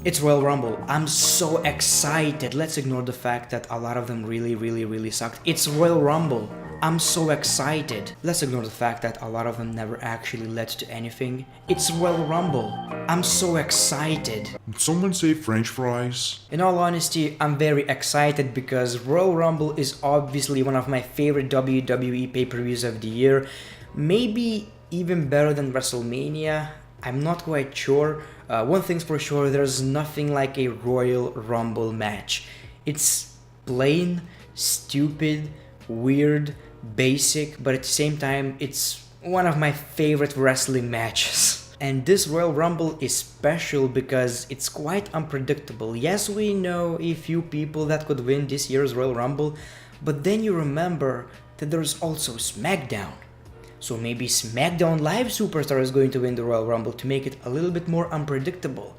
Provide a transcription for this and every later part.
It's Royal Rumble. I'm so excited. Let's ignore the fact that a lot of them really sucked. It's Royal Rumble. I'm so excited. Let's ignore the fact that a lot of them never actually led to anything. It's Royal Rumble. I'm so excited. Did someone say French fries? In all honesty, I'm very excited because Royal Rumble is obviously one of my favorite WWE pay-per-views of the year. Maybe even better than WrestleMania. I'm not quite sure. One thing's for sure, there's nothing like a Royal Rumble match. It's plain, stupid, weird, basic, but at the same time, it's one of my favorite wrestling matches. And this Royal Rumble is special because it's quite unpredictable. Yes, we know a few people that could win this year's Royal Rumble, but then you remember that there's also SmackDown. So maybe SmackDown Live Superstar is going to win the Royal Rumble to make it a little bit more unpredictable.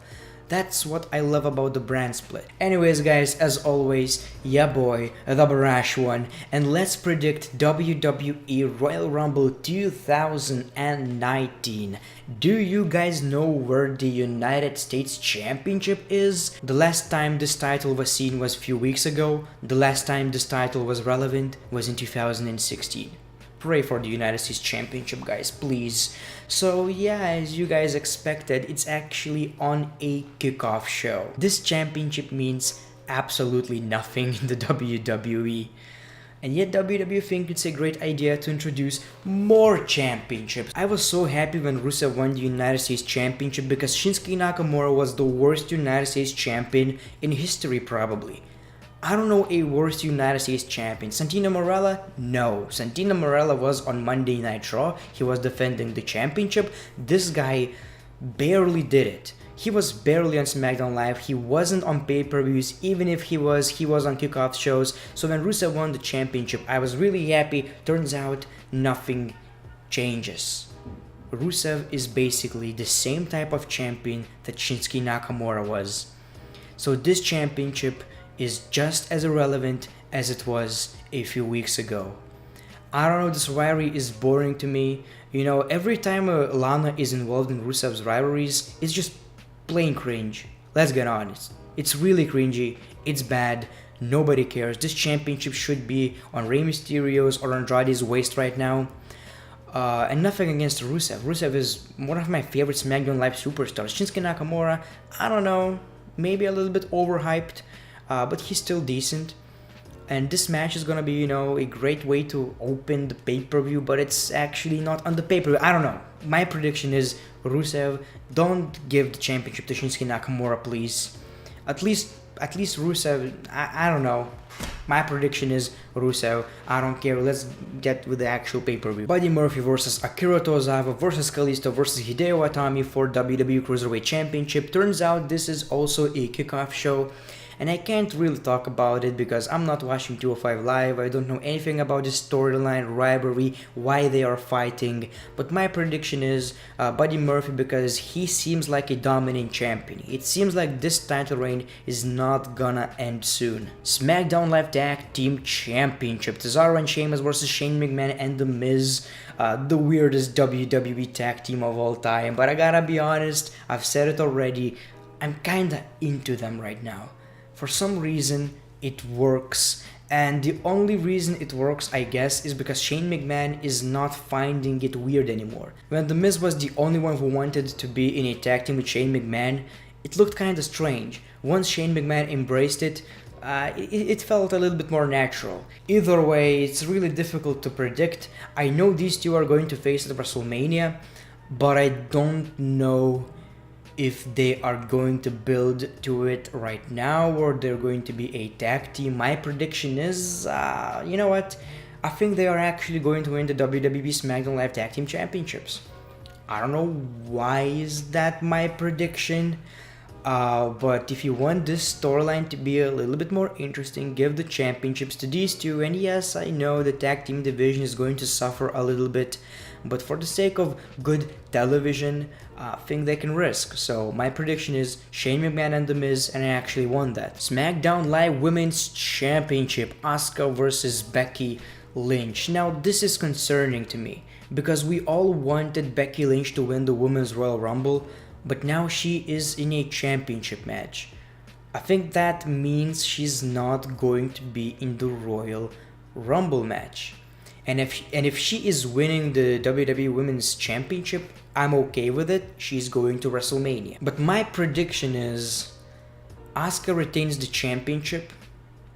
That's what I love about the brand split. Anyways guys, as always, yeah boy, the Barash one, and let's predict WWE Royal Rumble 2019. Do you guys know where the United States Championship is? The last time this title was seen was a few weeks ago. The last time this title was relevant was in 2016. Pray for the United States Championship, guys, please. So yeah, as you guys expected, it's actually on a kickoff show. This championship means absolutely nothing in the WWE. And yet WWE think it's a great idea to introduce more championships. I was so happy when Rusev won the United States Championship because Shinsuke Nakamura was the worst United States champion in history probably. I don't know a worse United States champion. Santino Marella? No. Santino Marella was on Monday Night Raw. He was defending the championship. This guy barely did it. He was barely on SmackDown Live. He wasn't on pay-per-views. Even if he was on kickoff shows. So when Rusev won the championship, I was really happy. Turns out nothing changes. Rusev is basically the same type of champion that Shinsuke Nakamura was. So this championship is just as irrelevant as it was a few weeks ago. I don't know, this rivalry is boring to me. You know, every time Lana is involved in Rusev's rivalries, it's just plain cringe. Let's get honest. It's really cringy, it's bad, nobody cares. This championship should be on Rey Mysterio's or Andrade's waist right now. And nothing against Rusev. Rusev is one of my favorite SmackDown Live superstars. Shinsuke Nakamura, I don't know, maybe a little bit overhyped. But he's still decent, and this match is gonna be, you know, a great way to open the pay-per-view, but it's actually not on the pay-per-view. I don't know. My prediction is Rusev, don't give the championship to Shinsuke Nakamura, please. At least Rusev, I don't know. My prediction is Rusev. I don't care. Let's get with the actual pay-per-view. Buddy Murphy versus Akira Tozawa versus Kalisto versus Hideo Itami for WWE Cruiserweight Championship. Turns out this is also a kickoff show. And I can't really talk about it because I'm not watching 205 Live, I don't know anything about this storyline, rivalry, why they are fighting, but my prediction is Buddy Murphy because he seems like a dominant champion. It seems like this title reign is not gonna end soon. SmackDown Live Tag Team Championship, Cesaro and Sheamus versus Shane McMahon and The Miz, the weirdest WWE tag team of all time, but I gotta be honest, I've said it already, I'm kinda into them right now. For some reason, it works, and the only reason it works, I guess, is because Shane McMahon is not finding it weird anymore. When The Miz was the only one who wanted to be in a tag team with Shane McMahon, it looked kinda strange. Once Shane McMahon embraced it, it felt a little bit more natural. Either way, it's really difficult to predict. I know these two are going to face at WrestleMania, but I don't know if they are going to build to it right now or they're going to be a tag team. My prediction is, you know what? I think they are actually going to win the WWE SmackDown Live Tag Team Championships. I don't know why is that my prediction, but if you want this storyline to be a little bit more interesting, give the championships to these two. And yes, I know the tag team division is going to suffer a little bit, but for the sake of good television, I think they can risk. So my prediction is Shane McMahon and The Miz, and I actually won that. SmackDown Live Women's Championship, Asuka versus Becky Lynch. Now this is concerning to me because we all wanted Becky Lynch to win the Women's Royal Rumble, but now she is in a championship match. I think that means she's not going to be in the Royal Rumble match. And if she is winning the WWE Women's Championship, I'm okay with it. She's going to WrestleMania. But my prediction is Asuka retains the championship.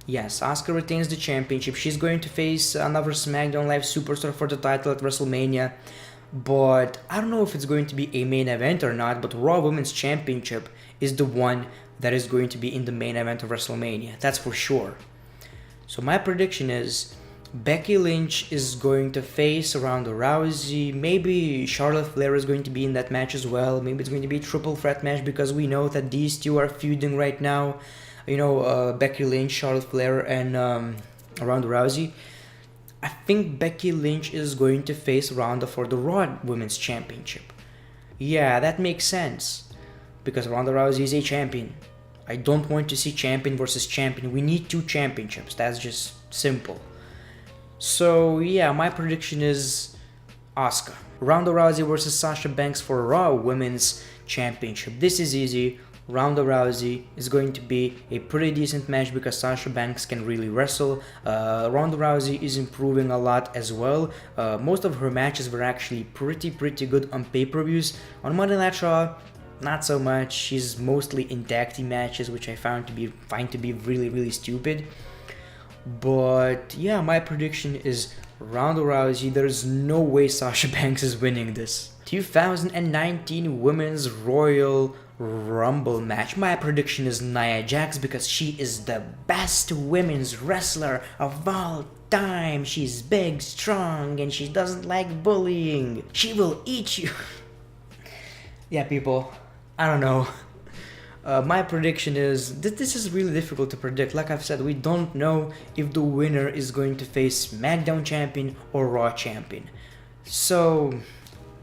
Yes, Asuka retains the championship. She's going to face another SmackDown Live superstar for the title at WrestleMania. But I don't know if it's going to be a main event or not, but Raw Women's Championship is the one that is going to be in the main event of WrestleMania. That's for sure. So my prediction is Becky Lynch is going to face Ronda Rousey. Maybe Charlotte Flair is going to be in that match as well. Maybe it's going to be a triple threat match because we know that these two are feuding right now. Becky Lynch, Charlotte Flair, and Ronda Rousey. I think Becky Lynch is going to face Ronda for the Raw Women's Championship. Yeah, that makes sense. Because Ronda Rousey is a champion. I don't want to see champion versus champion. We need two championships. That's just simple. So yeah, my prediction is Asuka. Ronda Rousey versus Sasha Banks for Raw Women's Championship. This is easy. Ronda Rousey is going to be a pretty decent match because Sasha Banks can really wrestle. Ronda Rousey is improving a lot as well. Most of her matches were actually pretty good on pay-per-views. On Monday Night Raw, not so much. She's mostly in tag team matches, which I find to be really stupid. But yeah, my prediction is Ronda Rousey. There's no way Sasha Banks is winning this. 2019 Women's Royal Rumble match. My prediction is Nia Jax because she is the best women's wrestler of all time. She's big, strong, and she doesn't like bullying. She will eat you. Yeah, people, I don't know. My prediction is that this is really difficult to predict. Like I've said, we don't know if the winner is going to face SmackDown champion or Raw champion. So,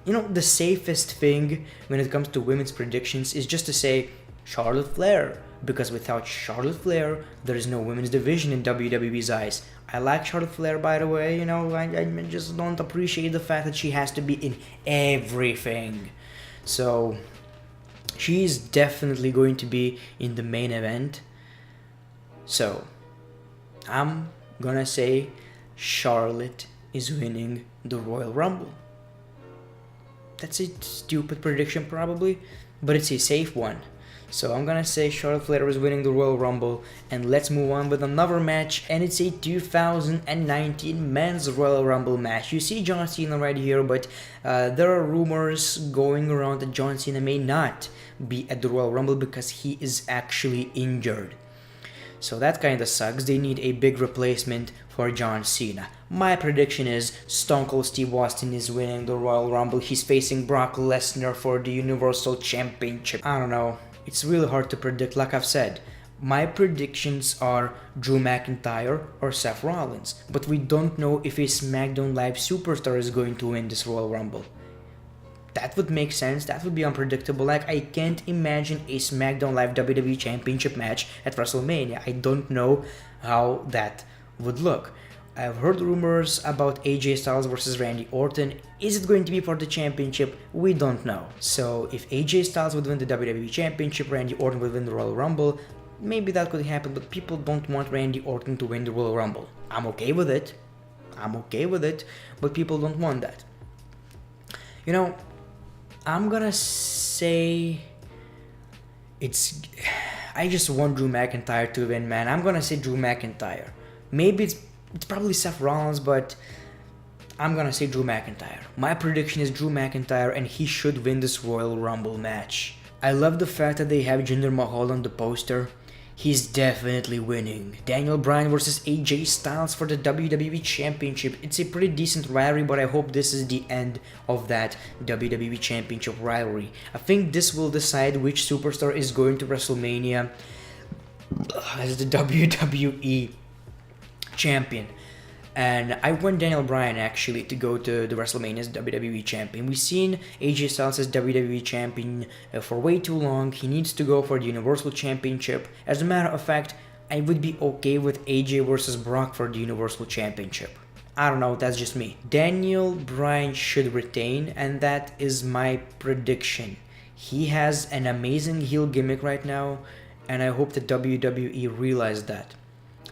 the safest thing when it comes to women's predictions is just to say Charlotte Flair. Because without Charlotte Flair, there is no women's division in WWE's eyes. I like Charlotte Flair, by the way. I just don't appreciate the fact that she has to be in everything. So she's definitely going to be in the main event. So I'm gonna say Charlotte is winning the Royal Rumble. That's a stupid prediction probably, but it's a safe one. So I'm gonna say Charlotte Flair is winning the Royal Rumble, and let's move on with another match, and it's a 2019 Men's Royal Rumble match. You see John Cena right here, but there are rumors going around that John Cena may not be at the Royal Rumble because he is actually injured. So that kinda sucks. They need a big replacement for John Cena. My prediction is Stone Cold Steve Austin is winning the Royal Rumble. He's facing Brock Lesnar for the Universal Championship. I don't know. It's really hard to predict, like I've said. My predictions are Drew McIntyre or Seth Rollins, but we don't know if a SmackDown Live superstar is going to win this Royal Rumble. That would make sense, that would be unpredictable. Like, I can't imagine a SmackDown Live WWE Championship match at WrestleMania. I don't know how that would look. I've heard rumors about AJ Styles versus Randy Orton. Is it going to be for the championship? We don't know. So if AJ Styles would win the WWE Championship, Randy Orton would win the Royal Rumble, maybe that could happen, but people don't want Randy Orton to win the Royal Rumble. I'm okay with it, but people don't want that. I'm gonna say I just want Drew McIntyre to win, man. I'm gonna say Drew McIntyre. Maybe it's probably Seth Rollins, but I'm gonna say Drew McIntyre. My prediction is Drew McIntyre, and he should win this Royal Rumble match. I love the fact that they have Jinder Mahal on the poster. He's definitely winning. Daniel Bryan versus AJ Styles for the WWE Championship. It's a pretty decent rivalry, but I hope this is the end of that WWE Championship rivalry. I think this will decide which superstar is going to WrestleMania as the WWE Champion. And I want Daniel Bryan actually to go to the WrestleMania as WWE Champion. We've seen AJ Styles as WWE Champion for way too long. He needs to go for the Universal Championship. As a matter of fact, I would be okay with AJ versus Brock for the Universal Championship. I don't know, that's just me. Daniel Bryan should retain, and that is my prediction. He has an amazing heel gimmick right now, and I hope the WWE realized that.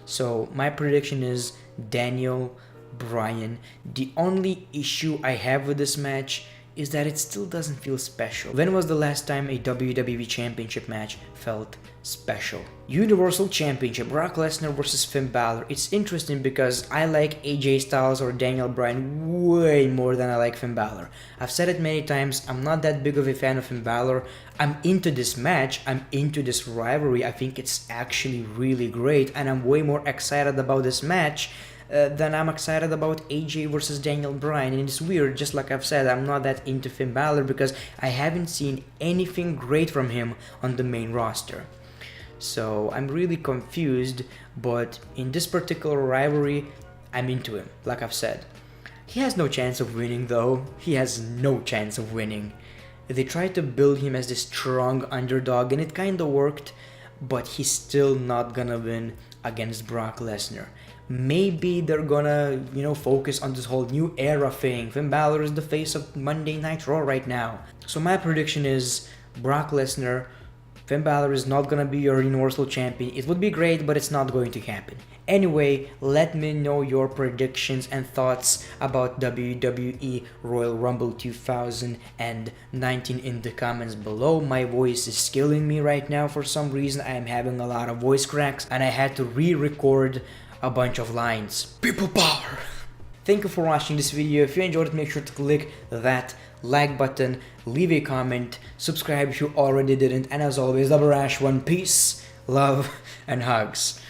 So my prediction is Daniel Bryan. The only issue I have with this match is that it still doesn't feel special. When was the last time a WWE Championship match felt special? Universal Championship, Brock Lesnar versus Finn Balor. It's interesting because I like AJ Styles or Daniel Bryan way more than I like Finn Balor. I've said it many times, I'm not that big of a fan of Finn Balor. I'm into this match, I'm into this rivalry. I think it's actually really great, and I'm way more excited about this match then I'm excited about AJ versus Daniel Bryan. And it's weird, just like I've said, I'm not that into Finn Balor because I haven't seen anything great from him on the main roster. So I'm really confused, but in this particular rivalry, I'm into him, like I've said. He has no chance of winning though. He has no chance of winning. They tried to build him as this strong underdog and it kinda worked, but he's still not gonna win against Brock Lesnar. Maybe they're gonna, focus on this whole new era thing. Finn Balor is the face of Monday Night Raw right now. So my prediction is Brock Lesnar. Finn Balor is not gonna be your Universal Champion. It would be great, but it's not going to happen. Anyway, let me know your predictions and thoughts about WWE Royal Rumble 2019 in the comments below. My voice is killing me right now for some reason. I am having a lot of voice cracks and I had to re-record a bunch of lines. People power! Thank you for watching this video. If you enjoyed it, make sure to click that like button, leave a comment, subscribe if you already didn't, and as always, double rash one, peace, love, and hugs.